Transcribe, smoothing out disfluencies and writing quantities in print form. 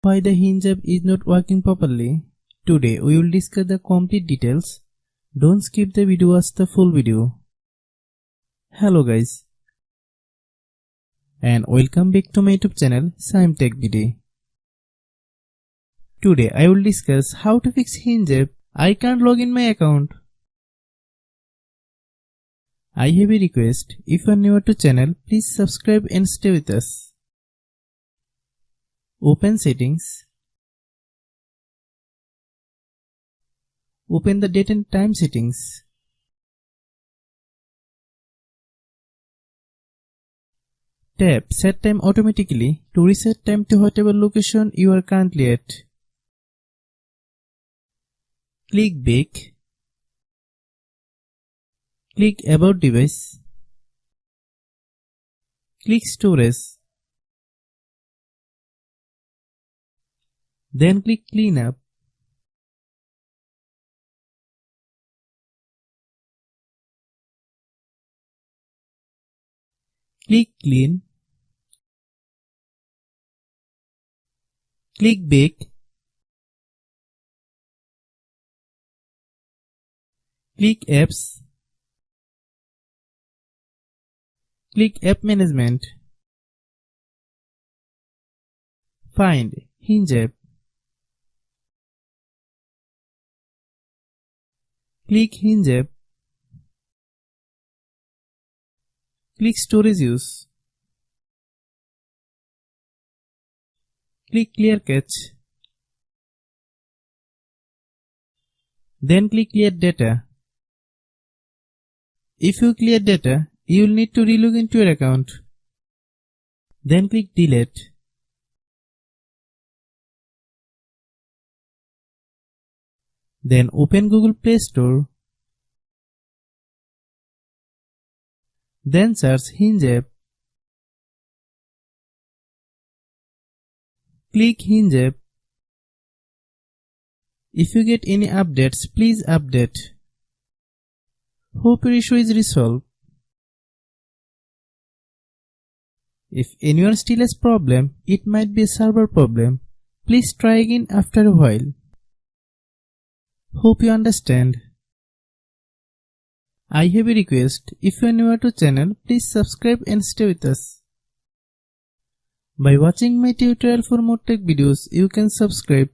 Why the Hinge app is not working properly? Today we will discuss the complete details. Don't skip the video, watch the full video. Hello guys, and welcome back to my YouTube channel Shaem Tech Video. Today I will discuss how to fix Hinge app. I can't log in my account. I have a request. If you are new to channel, please subscribe and stay with us. Open settings. Open the date and time settings. Tap set time automatically to reset time to whatever location you are currently at. Click back. Click about device. Click storage. Then click clean up. Click clean. Click back. Click apps. Click app management. Find Hinge app. Click Hinge app. Click storage use. Click clear cache. Then click clear data. If you clear data, you will need to relog into your account. Then click delete. Then open Google Play Store. Then search Hinge app. Click Hinge app. If you get any updates, please update. Hope your issue is resolved. If anyone still has problem, it might be a server problem. Please try again after a while. Hope you understand. I have a request. If you are new to channel, please subscribe and stay with us. By watching my tutorial for more tech videos, you can subscribe.